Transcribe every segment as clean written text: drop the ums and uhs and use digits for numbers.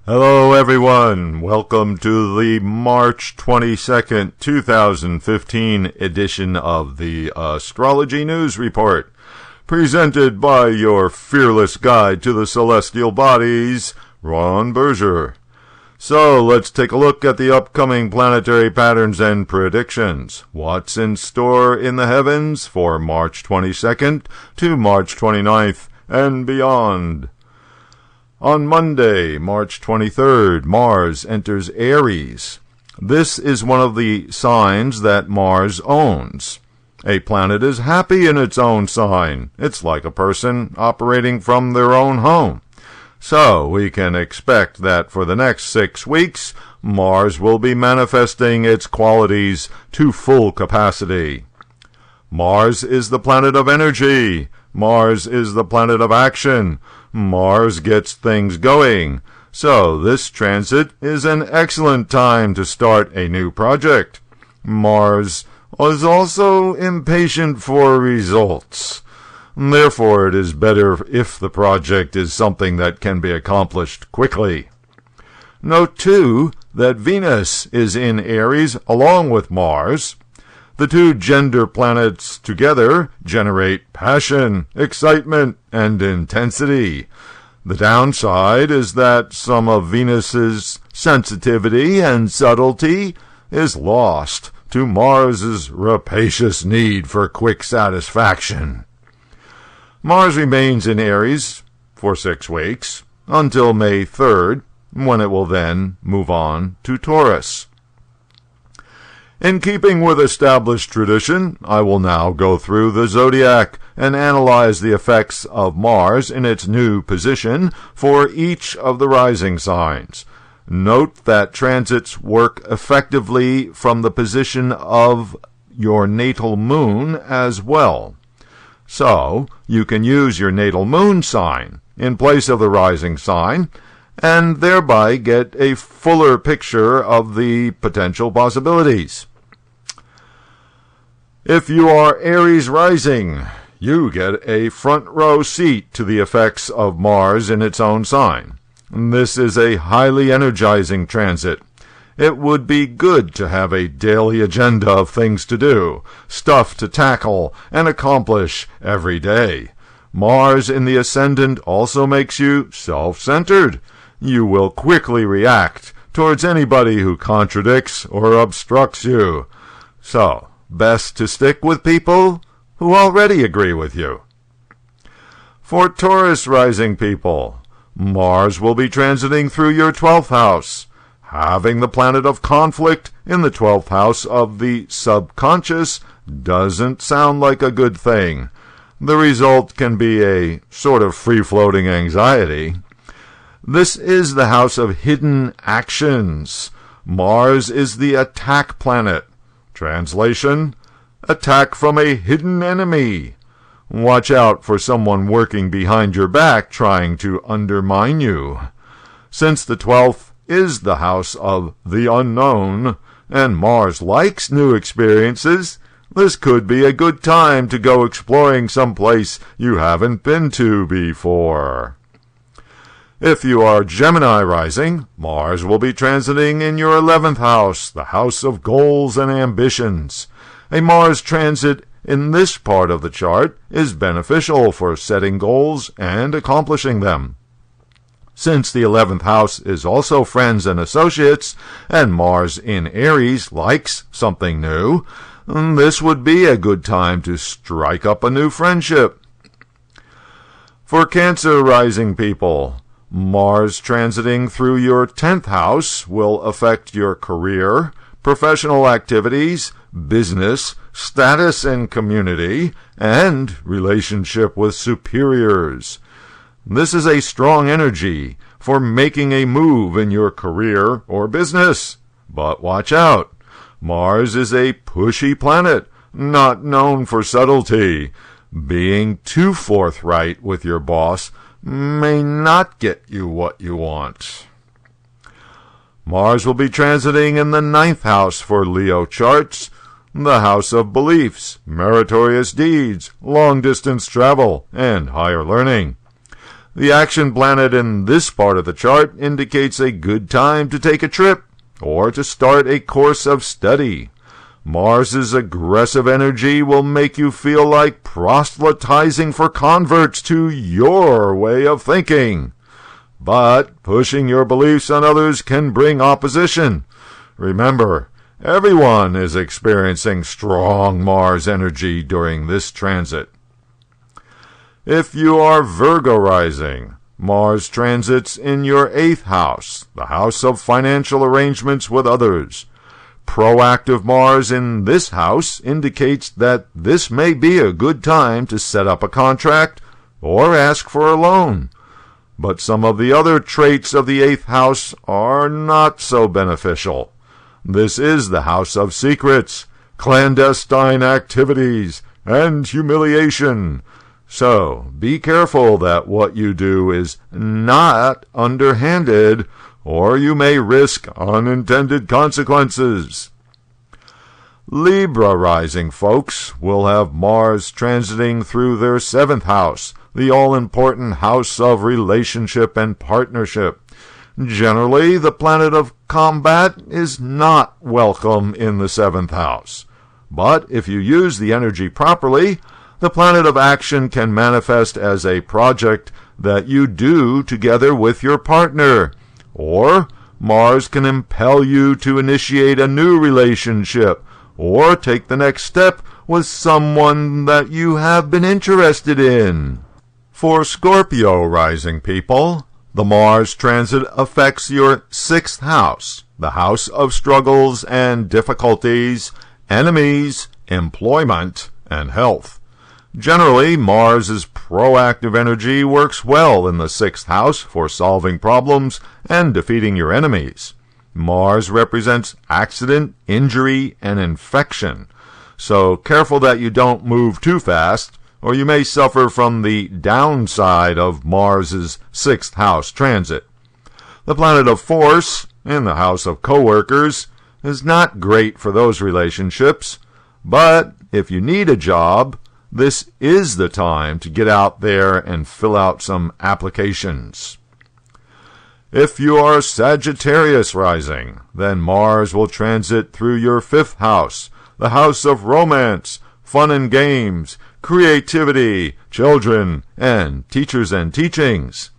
Hello everyone, welcome to the March 22nd, 2015 edition of the Astrology News Report, presented by your fearless guide to the celestial bodies, Ron Berger. So let's take a look at the upcoming planetary patterns and predictions. What's in store in the heavens for March 22nd to March 29th and beyond. On Monday, March 23rd, Mars enters Aries. This is one of the signs that Mars owns. A planet is happy in its own sign. It's like a person operating from their own home. So we can expect that for the next 6 weeks, Mars will be manifesting its qualities to full capacity. Mars is the planet of energy. Mars is the planet of action. Mars gets things going. So this transit is an excellent time to start a new project. Mars is also impatient for results. Therefore, it is better if the project is something that can be accomplished quickly. Note, too, that Venus is in Aries along with Mars. The two gender planets together generate passion, excitement, and intensity. The downside is that some of Venus's sensitivity and subtlety is lost to Mars's rapacious need for quick satisfaction. Mars remains in Aries for 6 weeks, until May 3rd, when it will then move on to Taurus. In keeping with established tradition, I will now go through the zodiac and analyze the effects of Mars in its new position for each of the rising signs. Note that transits work effectively from the position of your natal moon as well. So, you can use your natal moon sign in place of the rising sign, and thereby get a fuller picture of the potential possibilities. If you are Aries rising, you get a front row seat to the effects of Mars in its own sign. This is a highly energizing transit. It would be good to have a daily agenda of things to do, stuff to tackle and accomplish every day. Mars in the ascendant also makes you self-centered. You will quickly react towards anybody who contradicts or obstructs you. So, best to stick with people who already agree with you. For Taurus rising people, Mars will be transiting through your 12th house. Having the planet of conflict in the 12th house of the subconscious doesn't sound like a good thing. The result can be a sort of free-floating anxiety. This is the house of hidden actions. Mars is the attack planet. Translation: attack from a hidden enemy. Watch out for someone working behind your back trying to undermine you. Since the 12th is the house of the unknown, and Mars likes new experiences, this could be a good time to go exploring someplace you haven't been to before. If you are Gemini rising, Mars will be transiting in your 11th house, the house of goals and ambitions. A Mars transit in this part of the chart is beneficial for setting goals and accomplishing them. Since the 11th house is also friends and associates, and Mars in Aries likes something new, this would be a good time to strike up a new friendship. For Cancer rising people, Mars transiting through your 10th house will affect your career, professional activities, business, status in community, and relationship with superiors. This is a strong energy for making a move in your career or business. But watch out. Mars is a pushy planet, not known for subtlety. Being too forthright with your boss may not get you what you want. Mars will be transiting in the 9th house for Leo charts, the house of beliefs, meritorious deeds, long-distance travel, and higher learning. The action planet in this part of the chart indicates a good time to take a trip or to start a course of study. Mars's aggressive energy will make you feel like proselytizing for converts to your way of thinking. But pushing your beliefs on others can bring opposition. Remember, everyone is experiencing strong Mars energy during this transit. If you are Virgo rising, Mars transits in your 8th house, the house of financial arrangements with others. Proactive Mars in this house indicates that this may be a good time to set up a contract or ask for a loan. But some of the other traits of the 8th house are not so beneficial. This is the house of secrets, clandestine activities, and humiliation. So be careful that what you do is not underhanded, or you may risk unintended consequences. Libra rising folks will have Mars transiting through their 7th house, the all-important house of relationship and partnership. Generally, the planet of combat is not welcome in the 7th house. But if you use the energy properly, the planet of action can manifest as a project that you do together with your partner. Or Mars can impel you to initiate a new relationship or take the next step with someone that you have been interested in. For Scorpio rising people, the Mars transit affects your 6th house, the house of struggles and difficulties, enemies, employment, and health. Generally, Mars's proactive energy works well in the 6th house for solving problems and defeating your enemies. Mars represents accident, injury, and infection, so careful that you don't move too fast, or you may suffer from the downside of Mars's 6th house transit. The planet of force, in the house of coworkers, is not great for those relationships, but if you need a job, this is the time to get out there and fill out some applications. If you are Sagittarius rising, then Mars will transit through your 5th house, the house of romance, fun and games, creativity, children, and teachers and teachings.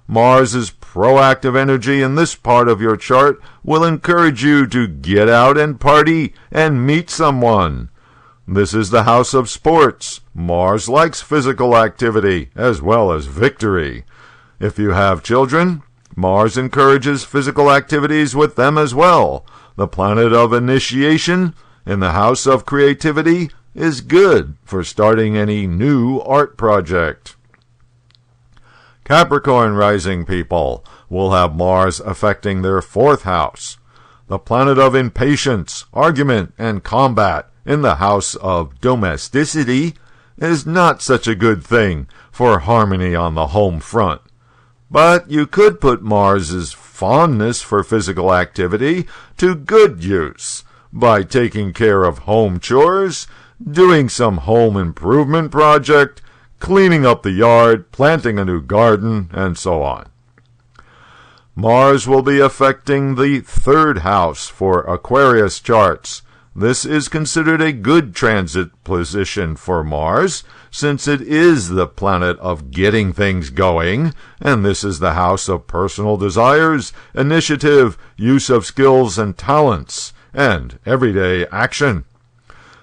Mars's proactive energy in this part of your chart will encourage you to get out and party and meet someone. This is the house of sports. Mars likes physical activity as well as victory. If you have children, Mars encourages physical activities with them as well. The planet of initiation in the house of creativity is good for starting any new art project. Capricorn rising people will have Mars affecting their 4th house, the planet of impatience, argument, and combat in the house of domesticity is not such a good thing for harmony on the home front. But you could put Mars's fondness for physical activity to good use by taking care of home chores, doing some home improvement project, cleaning up the yard, planting a new garden, and so on. Mars will be affecting the 3rd house for Aquarius charts. This is considered a good transit position for Mars, since it is the planet of getting things going, and this is the house of personal desires, initiative, use of skills and talents, and everyday action.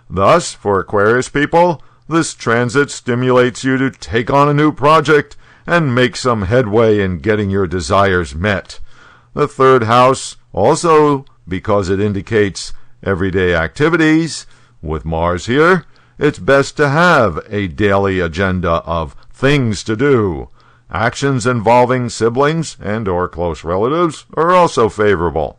Thus, for Aquarius people, this transit stimulates you to take on a new project and make some headway in getting your desires met. The 3rd house also, because it indicates everyday activities, with Mars here, it's best to have a daily agenda of things to do. Actions involving siblings and or close relatives are also favorable.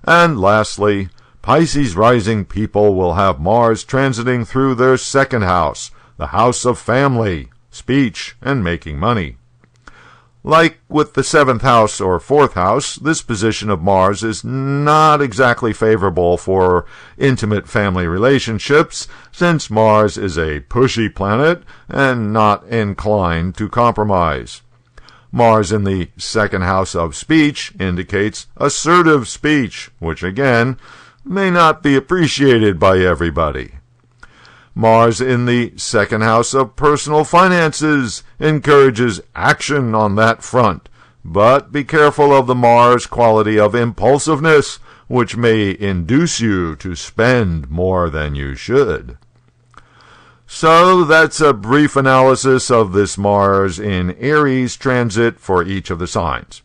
And lastly, Pisces rising people will have Mars transiting through their 2nd house, the house of family, speech, and making money. Like with the 7th house or 4th house, this position of Mars is not exactly favorable for intimate family relationships, since Mars is a pushy planet and not inclined to compromise. Mars in the 2nd house of speech indicates assertive speech, which again may not be appreciated by everybody. Mars in the 2nd house of personal finances encourages action on that front, but be careful of the Mars quality of impulsiveness, which may induce you to spend more than you should. So that's a brief analysis of this Mars in Aries transit for each of the signs.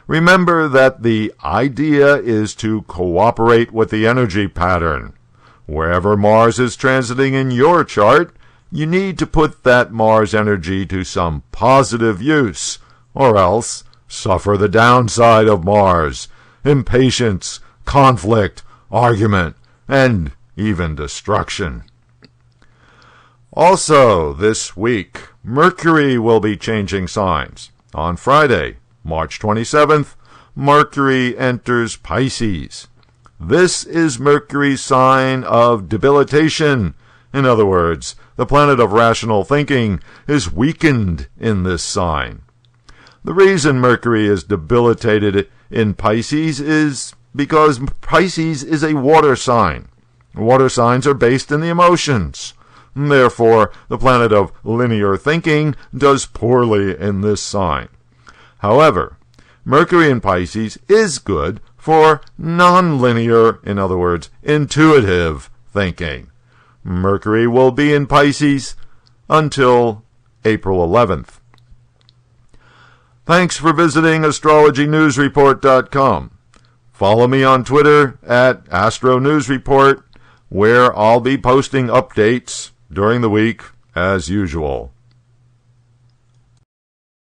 Remember that the idea is to cooperate with the energy pattern. Wherever Mars is transiting in your chart, you need to put that Mars energy to some positive use, or else suffer the downside of Mars: impatience, conflict, argument, and even destruction. Also, this week, Mercury will be changing signs. On Friday, March 27th, Mercury enters Pisces. This is Mercury's sign of debilitation. In other words, the planet of rational thinking is weakened in this sign. The reason Mercury is debilitated in Pisces is because Pisces is a water sign. Water signs are based in the emotions. Therefore, the planet of linear thinking does poorly in this sign. However, Mercury in Pisces is good for non-linear, in other words, intuitive thinking. Mercury will be in Pisces until April 11th. Thanks for visiting astrologynewsreport.com. Follow me on Twitter at AstroNewsReport, where I'll be posting updates during the week as usual.